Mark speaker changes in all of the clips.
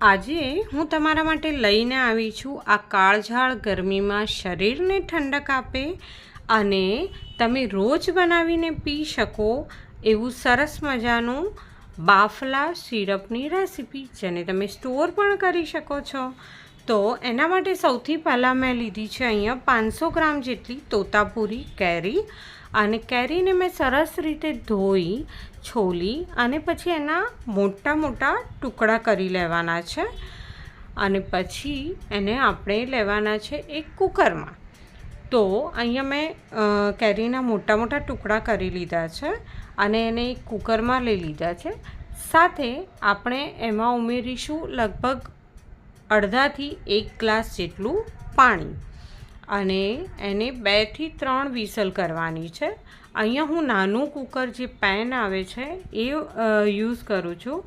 Speaker 1: આજે હું તમારા માટે લઈને આવી છું આ કાળઝાળ ગરમીમાં શરીરને ઠંડક આપે અને તમે રોજ બનાવીને પી શકો એવું સરસ મજાનું બાફલા સિરપની રેસીપી, જેને તમે સ્ટોર પણ કરી શકો છો। તો એના માટે સૌથી પહેલાં મેં લીધી છે અહીંયા 500 ગ્રામ જેટલી તોતાપુરી કેરી, અને કેરીને મેં સરસ રીતે ધોઈ છોલી અને પછી એના મોટા મોટા ટુકડા કરી લેવાના છે, અને પછી એને આપણે લેવાના છે એક કુકરમાં। તો અહીંયા મેં કેરીના મોટા મોટા ટુકડા કરી લીધા છે અને એને એક કુકરમાં લઈ લીધા છે। સાથે આપણે એમાં ઉમેરીશું લગભગ અડધાથી 1 ગ્લાસ જેટલું પાણી, અને એને 2 થી 3 વિસલ કરવાની છે। અહીંયા હું નાનું કુકર જે પેન આવે છે એ યુઝ કરું છું,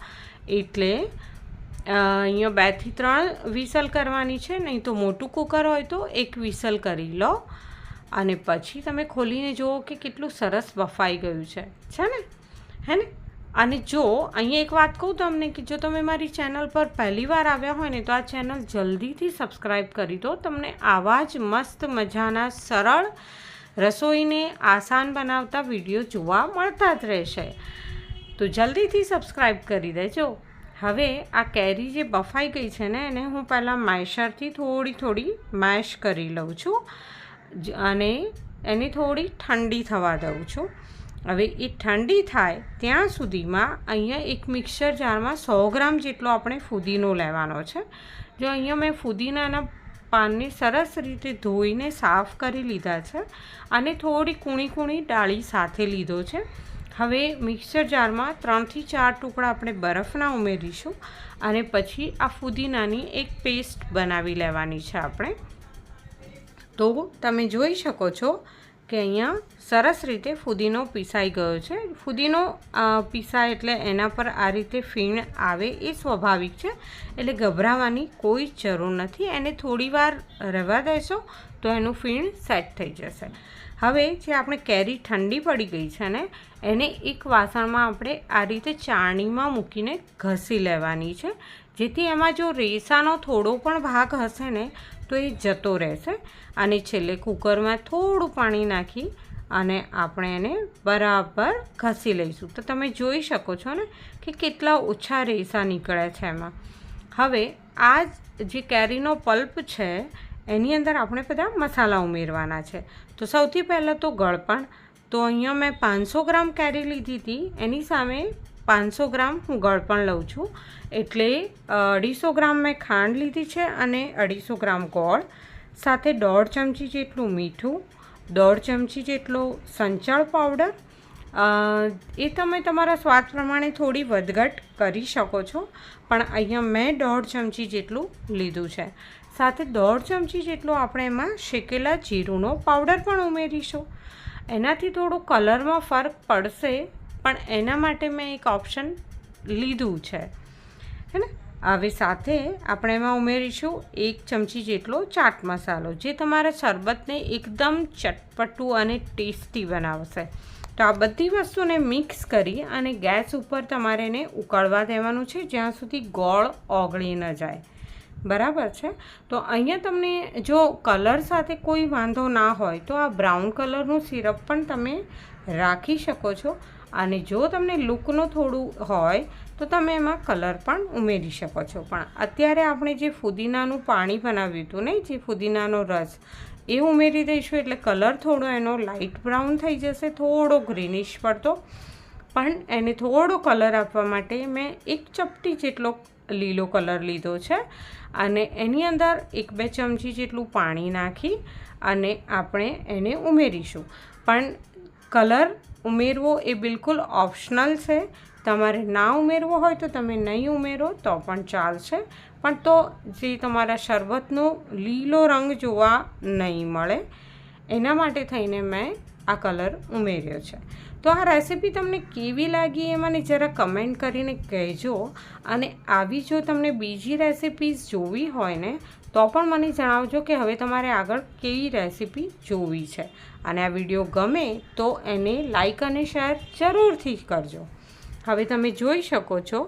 Speaker 1: એટલે અહીંયા 2 થી 3 વિસલ કરવાની છે, નહીં તો મોટું કુકર હોય તો 1 વિસલ કરી લો, અને પછી તમે ખોલીને જુઓ કે કેટલું સરસ બફાઈ ગયું છે ને, હે ને। અને જો અહીંયા એક વાત કહું તમને કે જો તમે મારી ચેનલ પર પહેલી વાર આવ્યા હોય ને તો આ ચેનલ જલ્દીથી સબસ્ક્રાઈબ કરી દો, તમને આવા જ મસ્ત મજાના સરળ રસોઈને આસાન બનાવતા વિડીયો જોવા મળતા જ રહેશે, તો જલ્દીથી સબસ્ક્રાઈબ કરી દેજો। હવે આ કેરી જે બફાઈ ગઈ છે ને, એને હું પહેલાં મેશરથી થોડી મેશ કરી લઉં છું અને એને થોડી ઠંડી થવા દઉં છું। હવે એ ઠંડી થાય ત્યાં સુધીમાં અહીંયા એક મિક્સર જારમાં 100 ગ્રામ જેટલો આપણે ફુદીનો લેવાનો છે। જો અહીંયા મેં ફુદીનાના પાનને સરસ રીતે ધોઈને સાફ કરી લીધા છે અને થોડી કૂણી ડાળી સાથે લીધો છે। હવે મિક્સર જારમાં 3 થી 4 ટુકડા આપણે બરફના ઉમેરીશું અને પછી આ ફુદીનાની એક પેસ્ટ બનાવી લેવાની છે આપણે। તો તમે જોઈ શકો છો કે અહીંયા સરસ રીતે ફુદીનો પીસાઈ ગયો છે। ફુદીનો પીસાય એટલે એના પર આ રીતે ફીણ આવે એ સ્વાભાવિક છે, એટલે ગભરાવાની કોઈ જરૂર નથી, એને થોડી વાર રહેવા દેશો તો એનું ફીણ સેટ થઈ જશે। હવે જે આપણે કેરી ઠંડી પડી ગઈ છે ને, એને એક વાસણમાં આપણે આ રીતે ચાળણીમાં મૂકીને ઘસી લેવાની છે, જેથી એમાં જો રેસાનો થોડો પણ ભાગ હશે ને તો એ જતો રહેશે। અને છેલ્લે કુકરમાં થોડું પાણી નાખી અને આપણે એને બરાબર ઘસી લઈશું, તો તમે જોઈ શકો છો ને કે કેટલા ઓછા રેસા નીકળે છે એમાં। હવે આ જે કેરીનો પલ્પ છે એની અંદર આપણે બધા મસાલા ઉમેરવાના છે। તો સૌથી પહેલાં તો ગળપણ, તો અહીંયા મેં 500 ગ્રામ કેરી લીધી હતી, એની સામે 500 ગ્રામ હું ગળપણ લઉં છું, એટલે 250 ગ્રામ મેં ખાંડ લીધી છે અને 250 ગ્રામ ગોળ, સાથે 1.5 ચમચી જેટલું મીઠું, 1.5 ચમચી જેટલો સંચળ પાવડર, એ તમે તમારા સ્વાદ પ્રમાણે થોડી વધઘટ કરી શકો છો, પણ અહીંયા મેં 1.5 ચમચી જેટલું લીધું છે। સાથે 1.5 ચમચી જેટલો આપણે એમાં શેકેલા જીરુંનો પાવડર પણ ઉમેરીશું। એનાથી થોડો કલરમાં ફરક પડશે, પણ એના માટે મેં એક ઓપ્શન લીધું છે, હે ને। હવે સાથે આપણે એમાં ઉમેરીશું 1 ચમચી જેટલો ચાટ મસાલો, જે તમારા શરબતને એકદમ ચટપટું અને ટેસ્ટી બનાવશે। તો આ બધી વસ્તુને મિક્સ કરી અને ગેસ ઉપર તમારે એને ઉકળવા દેવાનું છે, જ્યાં સુધી ગોળ ઓગળી ન જાય, બરાબર છે। તો અહીંયા તમને જો કલર સાથે કોઈ વાંધો ના હોય તો આ બ્રાઉન કલરનું સિરપ પણ તમે રાખી શકો છો, અને જો તમને લુકનું થોડું હોય તો તમે એમાં કલર પણ ઉમેરી શકો છો। પણ અત્યારે આપણે જે ફુદીનાનું પાણી બનાવ્યું હતું ને, જે ફુદીનાનો રસ, એ ઉમેરી દઈશું, એટલે કલર થોડો એનો લાઇટ બ્રાઉન થઈ જશે, થોડો ગ્રીનિશ પડતો, પણ એને થોડો કલર આપવા માટે મેં 1 ચપટી જેટલો લીલો કલર લીધો છે, અને એની અંદર 1-2 ચમચી જેટલું પાણી નાખી અને આપણે એને ઉમેરીશું। પણ કલર ઉમેરવો એ બિલકુલ ઓપ્શનલ છે, તમારે ના ઉમેરવો હોય તો તમે નહીં ઉમેરો તો પણ ચાલશે, પણ તો જે તમારા શરબતનો લીલો રંગ જોવા નહીં મળે એના માટે થઈને મેં આ કલર ઉમેર્યો છે। તો આ રેસીપી તમને કેવી લાગી એ મને જરા કમેન્ટ કરીને કહેજો, અને આવી જો તમને બીજી રેસિપીઝ જોવી હોય ને તો પણ મને જણાવજો કે હવે તમારે આગળ કેવી રેસીપી જોવી છે, અને આ વિડીયો ગમે તો એને લાઈક અને શેર જરૂરથી કરજો। હવે તમે જોઈ શકો છો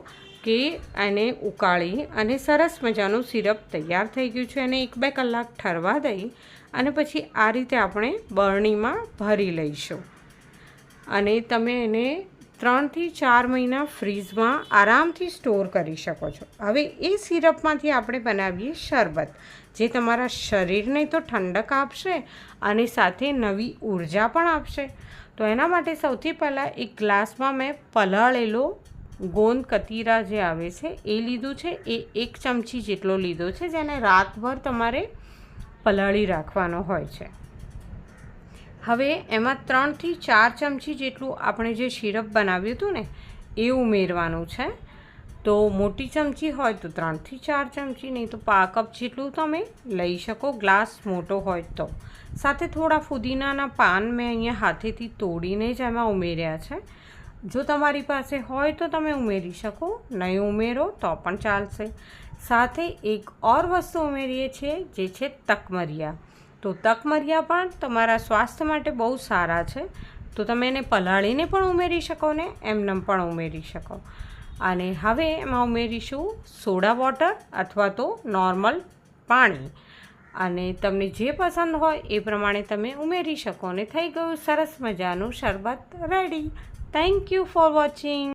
Speaker 1: કે એને ઉકાળી અને સરસ મજાનું સિરપ તૈયાર થઈ ગયું છે. એને 1-2 કલાક ઠરવા દઈ અને પછી આ રીતે આપણે બરણીમાં ભરી લઈશું અને તમે એને 3 થી 4 મહિના ફ્રીઝમાં આરામથી સ્ટોર કરી શકો છો. હવે એ સિરપમાંથી આપણે બનાવીએ શરબત, જે તમારા શરીરને તો ઠંડક આપશે અને સાથે નવી ઉર્જા પણ આપશે. તો એના માટે સૌથી પહેલાં એક ગ્લાસમાં મેં પલાળેલો ગોંદ કતીરા જે આવે છે એ લીધું છે. એ 1 ચમચી જેટલો લીધો છે, જેને રાતભર તમારે પલાળી રાખવાનો હોય છે. હવે એમાં 3 થી 4 ચમચી જેટલું આપણે જે સિરપ બનાવ્યું હતું ને એ ઉમેરવાનું છે. તો મોટી ચમચી હોય તો 3 થી 4 ચમચી, નહીં તો 1/2 કપ જેટલું તમે લઈ શકો, ગ્લાસ મોટો હોય તો. સાથે થોડા ફુદીનાના પાન મેં અહીંયા હાથેથી તોડીને જ એમાં ઉમેર્યા છે. જો તમારી પાસે હોય તો તમે ઉમેરી શકો, નહીં ઉમેરો તો પણ ચાલશે. સાથે એક ઓર વસ્તુ ઉમેરીએ છીએ, જે છે તકમરિયા. તો તકમરિયા પણ તમારા સ્વાસ્થ્ય માટે બહુ સારા છે. તો તમે એને પલાળીને પણ ઉમેરી શકો ને એમનેમ પણ ઉમેરી શકો. અને હવે એમાં ઉમેરીશું સોડા વોટર અથવા તો નોર્મલ પાણી, અને તમને જે પસંદ હોય એ પ્રમાણે તમે ઉમેરી શકો. અને થઈ ગયું સરસ મજાનું શરબત ready. Thank you for watching.